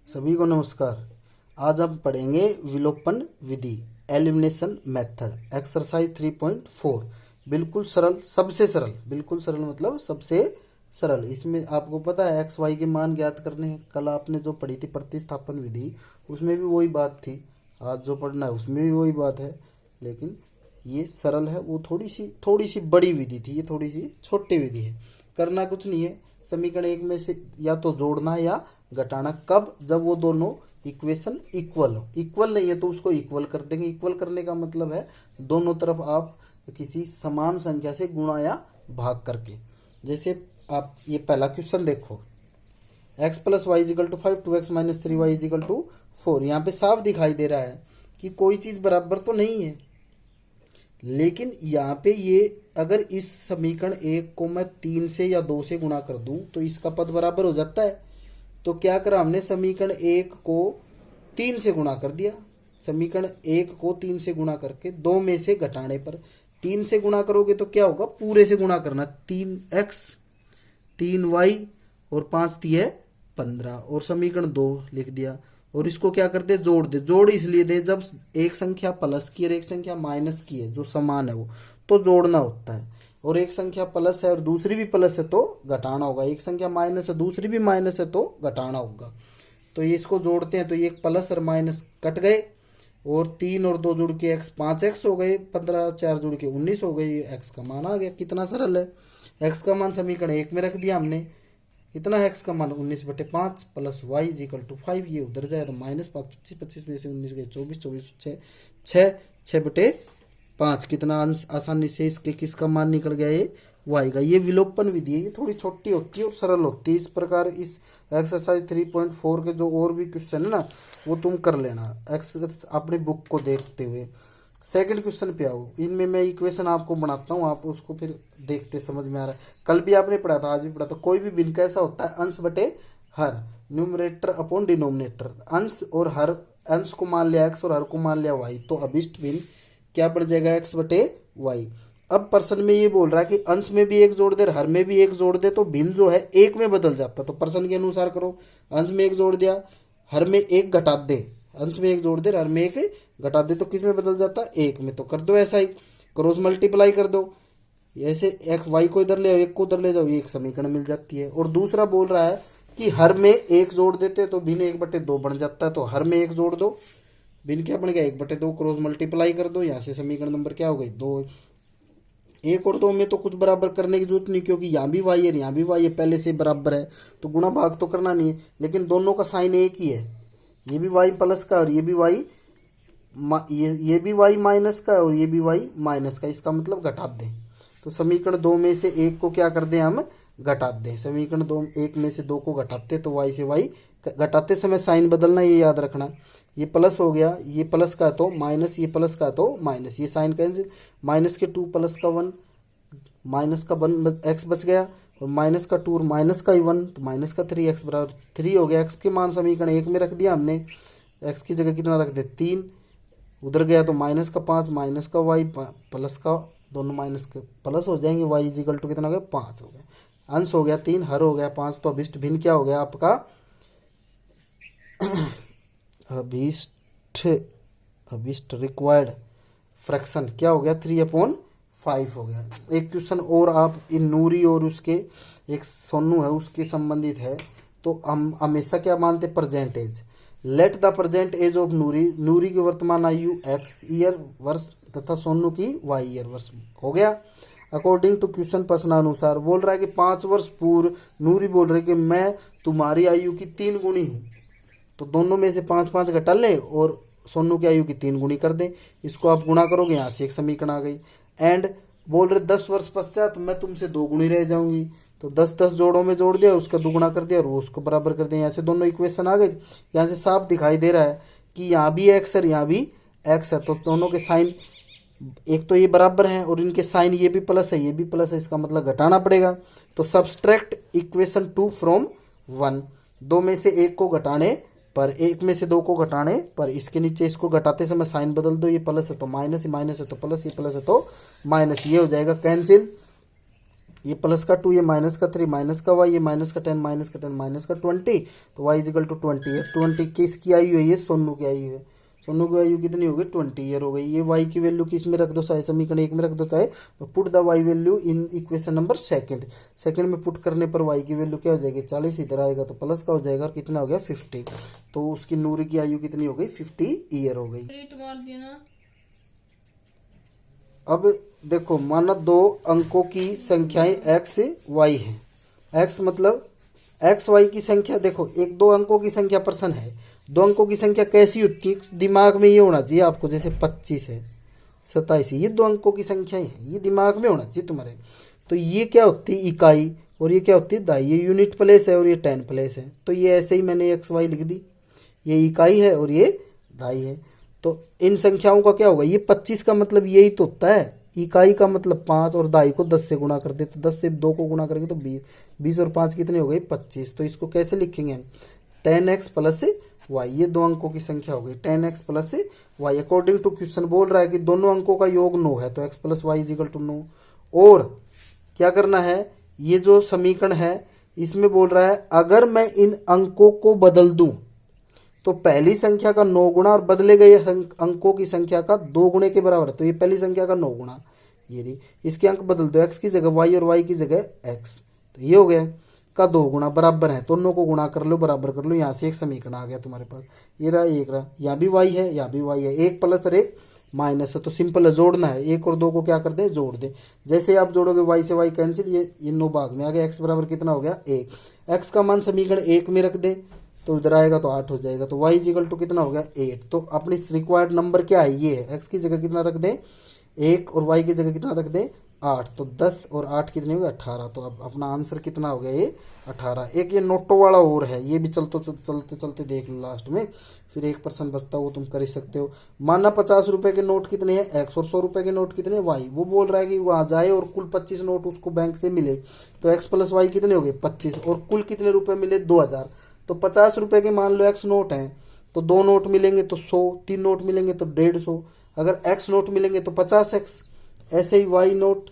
सभी को नमस्कार। आज हम पढ़ेंगे विलोपन विधि, एलिमिनेशन मेथड, एक्सरसाइज 3.4। बिल्कुल सरल, सबसे सरल, बिल्कुल सरल मतलब सबसे सरल। इसमें आपको पता है एक्स वाई के मान ज्ञात करने हैं। कल आपने जो पढ़ी थी प्रतिस्थापन विधि, उसमें भी वही बात थी। आज जो पढ़ना है उसमें भी वही बात है, लेकिन ये सरल है। वो थोड़ी सी बड़ी विधि थी, ये थोड़ी सी छोटी विधि है। करना कुछ नहीं है, समीकरण एक में से या तो जोड़ना है या घटाना। कब? जब वो दोनों इक्वेशन इक्वल हो। इक्वल नहीं है तो उसको इक्वल कर देंगे। इक्वल करने का मतलब है दोनों तरफ आप किसी समान संख्या से गुणा या भाग करके। जैसे आप ये पहला क्वेश्चन देखो, x plus y equal to 5, 2x minus 3y equal to 4। यहाँ पे साफ दिखाई दे रहा है कि कोई चीज़ बराबर तो नहीं है, लेकिन यहाँ पे ये अगर इस समीकरण एक को मैं 3 से या 2 से गुणा कर दूं तो इसका पद बराबर हो जाता है। तो क्या करा हमने, समीकरण एक को 3 से गुणा कर दिया। समीकरण एक को 3 से गुणा करके 2 में से घटाने पर, 3 से गुणा करोगे तो क्या होगा, पूरे से गुणा करना। 3x 3y और 5 दिए 15, और समीकरण 2 लिख दिया। और इसको क्या करते, जोड़ दे। जोड़ इसलिए दे जब एक संख्या प्लस की और एक संख्या माइनस की है, जो समान है वो तो जोड़ना होता है। और एक संख्या प्लस है और दूसरी भी प्लस है तो घटाना होगा। एक संख्या माइनस है दूसरी भी माइनस है तो घटाना होगा। तो ये इसको जोड़ते हैं तो ये एक प्लस और माइनस कट गए, और 3 और 2 जुड़ के x 5x हो गए, 15 4 जुड़ के 19 हो गए। एक्स का मान आ गया। कितना सरल है। एक्स का मान समीकरण एक में रख दिया हमने। कितना है x का मान, 19/5 प्लस y इजिकल टू 5। ये उधर जाए तो -5, 25 25 में से 19 गए 24, 24 6 6/5। कितना अंश आसानी से इसके किसका मान निकल गया, ये y का। ये विलोपन विधि है। ये थोड़ी छोटी होती है और सरल होती है। इस प्रकार इस एक्सरसाइज 3.4 के जो और भी क्वेश्चन है ना, वो तुम कर लेना एक्सरसाइज अपनी बुक को देखते हुए। सेकंड क्वेश्चन पे आओ। इनमें मैं इक्वेशन आपको बनाता हूँ, आप उसको फिर देखते समझ में आ रहा है। कल भी आपने पढ़ा था, आज भी पढ़ा था। कोई भी भिन्न कैसा होता है, अंश बटे हर, न्यूमरेटर अपॉन डिनोमिनेटर। अंश और हर, अंश को मान लिया x और हर को मान लिया y, तो अभिष्ट भिन्न क्या बन जाएगा, x बटे y। अब प्रश्न में ये बोल रहा है कि अंश में भी एक जोड़ दे, हर में भी एक जोड़ दे, तो भिन्न जो है एक में बदल जाता है। तो प्रश्न के अनुसार करो। अंश में एक जोड़ दिया, हर में एक घटा दे। अंश में एक जोड़ दे, हर में एक घटा दे, तो किस में बदल जाता है, एक में। तो कर दो ऐसा ही, क्रॉस मल्टीप्लाई कर दो। ऐसे एक वाई को इधर ले आओ, एक को उधर ले जाओ, एक समीकरण मिल जाती है। और दूसरा बोल रहा है कि हर में एक जोड़ देते तो भिन्न 1/2 बन जाता है। तो हर में एक जोड़ दो, भिन्न क्या बन गया, 1/2। क्रॉस मल्टीप्लाई कर दो, यहाँ से समीकरण नंबर क्या हो गई, 2। 1 और 2 में तो कुछ बराबर करने की जरूरत नहीं, क्योंकि यहाँ भी वाई है यहाँ भी वाई है, पहले से बराबर है, तो गुणा भाग तो करना नहीं है। लेकिन दोनों का साइन एक ही है। ये भी वाई प्लस का और ये भी वाई ये भी वाई माइनस का और ये भी वाई माइनस का। इसका मतलब घटा दें। तो समीकरण 2 में से 1 को क्या कर दें, हम घटा दें। समीकरण 1 में से 2 को घटाते तो वाई से वाई घटाते समय साइन बदलना, ये याद रखना। ये प्लस हो गया, ये प्लस का तो माइनस, ये प्लस का तो माइनस, ये साइन कैंसिल। माइनस के 2 प्लस का 1, माइनस का 1 एक्स बच गया, और माइनस का 2 और माइनस का 1, तो माइनस का 3 एक्स बराबर 3 हो गया। एक्स के मान समीकरण 1 में रख दिया हमने। एक्स की जगह कितना रख दे, 3। उधर गया तो माइनस का 5, माइनस का वाई प्लस का, दोनों माइनस के प्लस हो जाएंगे। वाई इजिकल टू कितना हो गया, 5 हो गया। अंश हो गया 3, हर हो गया 5। तो अभिष्ट भिन्न क्या हो गया आपका, अभिष्ट रिक्वायर्ड फ्रैक्शन क्या हो गया, 3/5 हो गया। एक क्वेश्चन और आप इन नूरी और उसके एक सोनू है उसके संबंधित है। तो हम हमेशा क्या मानते, percentage. Let the present age of Noori, Noori की वर्तमान आयु x ईयर वर्ष तथा सोनू की y ईयर वर्ष हो गया। अकॉर्डिंग टू क्वेश्चन प्रश्नानुसार बोल रहा है कि 5 वर्ष पूर्व नूरी बोल रही है कि मैं तुम्हारी आयु की 3 गुणी हूँ। तो दोनों में से 5 घटा ले और सोनू की आयु की 3 गुणी कर दें। इसको आप गुणा करोगे, यहाँ से एक समीकरण आ गई। एंड बोल रहे 10 वर्ष पश्चात मैं तुमसे 2 गुणी रह जाऊंगी। तो 10 जोड़ों में जोड़ दिया, उसका दुगुना कर दिया और वो उसको बराबर कर दिया। यहाँ से दोनों इक्वेशन आ गई। यहाँ से साफ दिखाई दे रहा है कि यहाँ भी एक्स है यहाँ भी एक्स है, तो दोनों के साइन एक तो ये बराबर हैं और इनके साइन ये भी प्लस है ये भी प्लस है, इसका मतलब घटाना पड़ेगा। तो सब्सट्रैक्ट इक्वेशन 2 फ्रॉम 1। 2 में से 1 को घटाने पर, 1 में से 2 को घटाने पर, इसके नीचे इसको घटाते समय साइन बदल दो। ये प्लस है तो माइनस, ये माइनस है तो प्लस, ये प्लस है तो माइनस, ये हो जाएगा कैंसिल। ये प्लस का 2, ये माइनस का 3, माइनस का y, ये माइनस का 10, माइनस का 10, माइनस का 20, तो y इजिकल टू 20 है। 20 किसकी आयु है? ये सोनू की आयु है। सोनू की आयु कितनी हो गई? 20 ईयर हो गई। ये y की वैल्यू किस में रख दो, चाहे समीकरण 1 में रख दो, चाहे तो put the y value in equation number second में पुट करने पर y की वैल्यू क्या हो जाएगी? 40, इधर आएगा तो प्लस का हो जाएगा, और कितना हो गया? 50। तो उसकी नूरी की आयु कितनी हो गई? 50 ईयर हो गई। अब देखो, माना दो अंकों की संख्याएं x y है। x मतलब एक्स वाई की संख्या, देखो एक दो अंकों की संख्या प्रश्न है। दो अंकों की संख्या कैसी होती है? दिमाग में ये होना चाहिए आपको, जैसे 25 है, 27, ये दो अंकों की संख्याएं हैं, ये दिमाग में होना चाहिए तुम्हारे। तो ये क्या होती है? इकाई, और ये क्या होती है? दाई। ये यूनिट प्लेस है और ये 10 प्लेस है। तो ये ऐसे ही मैंने एक्स वाई लिख दी, ये इकाई है और ये दाई है। तो इन संख्याओं का क्या होगा? ये 25 का मतलब यही तो होता है, इकाई का मतलब 5, और दाई को 10 से गुणा कर दे, तो 10 से 2 को गुणा करेंगे तो 20, 20 और 5 कितने हो गए? 25। तो इसको कैसे लिखेंगे हम? 10x प्लस वाई, ये दो अंकों की संख्या हो गई 10x plus y. According to question बोल रहा है कि दोनों अंकों का योग 9 है, तो x plus y is equal to 9। और क्या करना है? ये जो समीकरण है इसमें बोल रहा है अगर मैं इन अंकों को बदल दूं तो पहली संख्या का 9 गुना और बदले गए अंकों की संख्या का 2 गुणे के बराबर है। तो ये पहली संख्या का 9 गुना, ये रही, इसके अंक बदल दो, x की जगह y और y की जगह x, तो ये हो गया का 2 गुना बराबर है, दोनों को गुणा कर लो, बराबर कर लो, यहाँ से एक समीकरण आ गया तुम्हारे पास। ये रहा, एक रहा, यहाँ भी y है, यहाँ भी y है, एक प्लस और एक माइनस है, तो सिंपल है, जोड़ना है। एक और दो को क्या कर दे? जोड़ दे। जैसे आप जोड़ोगे y से y कैंसिल, ये 9 भाग में आ गया, x बराबर कितना हो गया? 1। x का मान समीकरण 1 में रख दे तो इधर आएगा तो 8 हो जाएगा, तो y इजिकल टू कितना हो गया? 8। तो अपनी रिक्वायर्ड नंबर क्या है? ये है। x की जगह कितना रख दे? 1, और y की जगह कितना रख दे? 8। तो 10 और 8 कितने हो गए? 18। तो अब अपना आंसर कितना हो गया? ये 18। एक ये नोटों वाला और है, ये भी चलते चलते देख लो लास्ट में, फिर 1% बचता वो तुम कर ही सकते हो। माना 50 रुपए के नोट कितने हैं? x, और 100 रुपए के नोट कितने? y। वो बोल रहा है कि वहाँ जाए और कुल 25 नोट उसको बैंक से मिले, तो x प्लस वाई कितने हो गए? 25, और कुल कितने रुपए मिले? 2000। तो 50 रुपए के मान लो x नोट हैं, तो 2 नोट मिलेंगे तो 100, 3 नोट मिलेंगे तो 150, अगर x नोट मिलेंगे तो 50x। ऐसे ही y नोट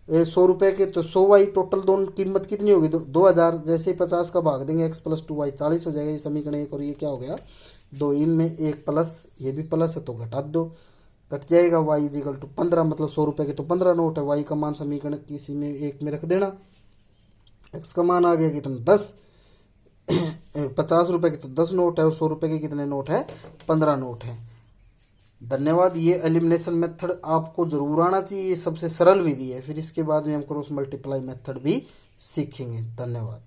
100 रुपए के तो 100y, टोटल दोनों कीमत कितनी होगी? 2000। जैसे ही 50 का भाग देंगे x प्लस 2y 40 हो जाएगा। ये समीकरण 1 और ये क्या हो गया? 2। इनमें एक प्लस, ये भी प्लस है तो घटा दो, कट जाएगा। y इज इक्वल टू 15, मतलब 100 रुपए के तो 15 नोट है। y का मान समीकरण किसी में एक में रख देना, x का मान आ गया कितना? 10। 50 रुपए के तो 10 नोट है, और 100 रुपए के कितने नोट है? 15 नोट है। धन्यवाद। ये एलिमिनेशन मेथड आपको जरूर आना चाहिए, ये सबसे सरल विधि है। फिर इसके बाद में हम क्रॉस मल्टीप्लाई मेथड भी सीखेंगे। धन्यवाद।